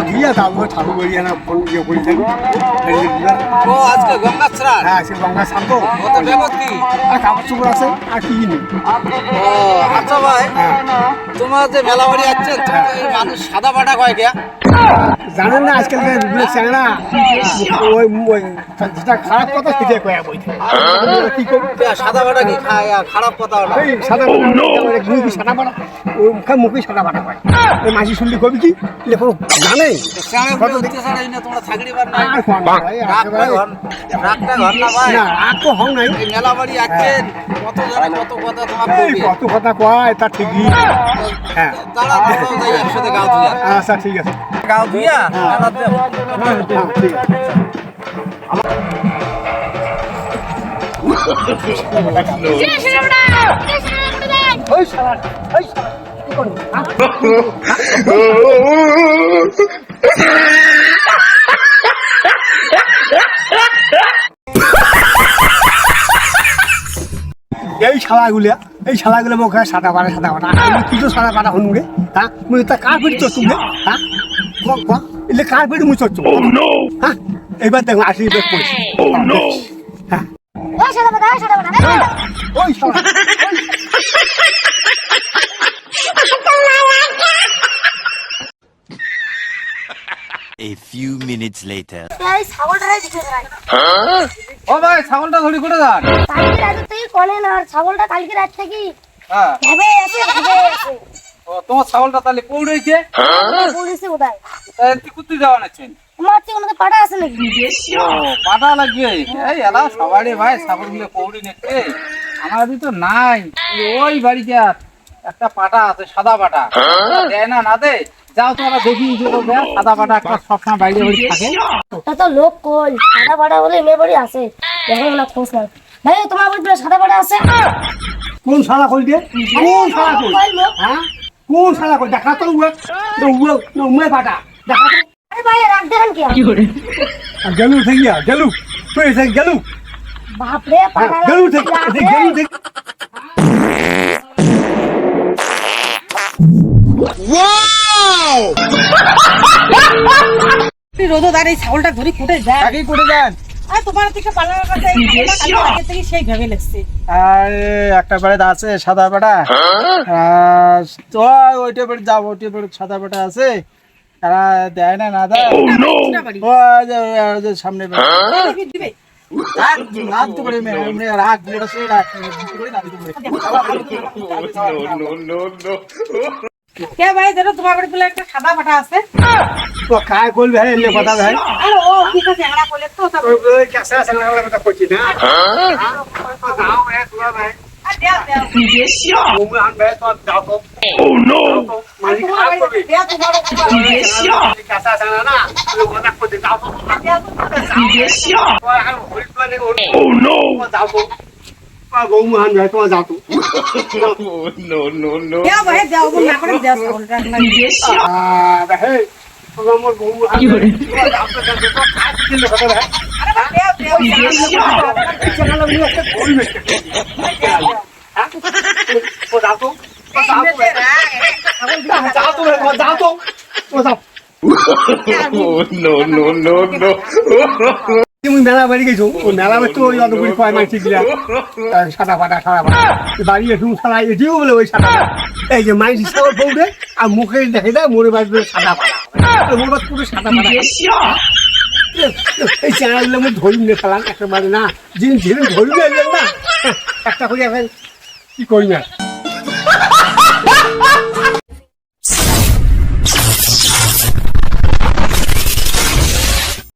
দিয়ে তারপর ঠাকুর করি না ফোন দিয়ে করি ও আজকে গঙ্গা স্নান। হ্যাঁ সে গঙ্গা শান্ত কত বেগত কি আর কাপড় চোপড় আছে আর কি নেই। ও আচ্ছা ভাই, তোমার যে মেলা বাড়ি আছে মানুষ সাদা পাটা কয় কে জানেন না আজকালকার চ্যাংড়া ওই যেটা খারাপ কথা সেটাই কয়া বই কি করবো সাদা পাটা কি খায় আর খারাপ কথা ওটা এই সাদা মুখে সাদা পাড়া ওই মুখে সাদা পাড়া পায় ওই মাসি শুনলি কবি কি কোনো জানেই তোমরা থাকড়ি বার নাই রাগটা ঘর না ভাই না রাগ তো হং নাই এই মেলা বাড়ি আছেন কত জানে কত কথা তোমার কবি কত কথা কয় তা ঠিকই হ্যাঁ দাঁড়া যাই একসাথে গাও ধুইয়া আচ্ছা ঠিক আছে গাও ধুইয়া মেলাতে ঠিক আছে ওই শালা ওই শালা কি করবি এই শালাগুলো মুখে সাদা পাড়া আমি কি তো সাদা পাড়া হন রে হ্যাঁ মুই তা কার পিড়ি চড়ছু রে হ্যাঁ এলে কার পিড়ি মুই চড়ছু হ্যাঁ এবার দেখো আসি বেশ পড়ছি হ্যাঁ ওই শালা A few minutes later. এই ছাগলটাই দিতে চাই ও ভাই ছাগলটা ধরি করে যান কালকে রাতে তুই কোনে না আর ছাগলটা কালকে রাত থেকে হ্যাঁ ভেবে আছে ও তোমার ছাগলটা তাহলে পৌড়েছে পুলিশে কোথায় তুই কুত্তি যাওয়া নাছেন তোমার থেকে ওনাদের পাটা আছে নাকি ও পাটা লাগবে এই এলা সবারই ভাই ছাগলগুলো পৌড়ি নেছে আমাদের তো নাই ওই বাড়িতে একটা পাটা আছে সাদা পাটা দেয় না না দে যাও তোমরা দেখি সাদা পাটা একটা সবসময় বাইরে বাড়ি থাকে ওটা তো লোক কই সাদা পাটা বলে মেয়ে বাড়ি আছে দেখো না খোঁজ না ভাই তোমার বাড়িতে সাদা পাটা আছে কোন শালা কই দে কোন শালা কই হ্যাঁ কোন শালা কই দেখা তো উয়ে পাটা দেখা তো আরে ভাই রাখ দেন কি করে গেলু থেকিয়া গেলু তুই এসে গেলু বাপ রে পাটা গেলু থেকে গেলু থেকে রোদ আর এই ছাগলটা ধরি ফুটে যায় আগে করে যান আর তোমার থেকে পালানোর কথা আগে থেকে সেই ভেবে লেগছে আর একটা বেড়ে আছে সাদা পাটা তো ওইটা বেড়ে যাবো ওইটা বেড়ে সাদা পাটা আছে তারা দেয় না না দেয় ওই যে সামনে দিবে রাগ তো করে রাগ বিলেটা সে রাগ কে ভাই যেন তোমার বাড়ি বলে একটা সাদা পাটা আছে তো কায় কইল ভাই এলে কথা ভাই আর ও ঠিক আছে আমরা কইলে তো তা ওই কেসা আছে না কথা কইছি না দাও এ তোরা ভাই আর দেও দেও ওমে আন ভাই তো দাও তো ও নো মালিক খারাপ করবে দেও তোমার কেসা আছে না ওই কথা কইতে দাও তো ওই আর হইল মানে ও নো দাও তো গৌমু আন ভাই তো যাও তো দেও ভাই দেও বল না করে দেও ছাগলটা হে তোমরা মোর গৌমু আন দাও তো কাজ দিলে কথা ভাই আরে দেও দেও চ্যানেল আমি একটা ভুল মেতে হ্যাঁ ও যাও তো যাও তো ও যাও তুমি মেলা বাড়ি গেছো ও মেলা বাড়ি তো ওই অতগুলি কয় মাইছি দিলা সাদা পাটা বাড়ি এসে সারা এটিও বলে ওই সাদা এই যে মাইছি সব বউরে আর মুখে দেখে দেয় মোরে বাড়ি সাদা পাটা মোর বাড়ি পুরো সাদা পাটা এই চ্যানেলগুলো আমি ধরি নিয়ে ফেলাম একেবারে না যিনি ধরবে না একটা করে এখন কি করি না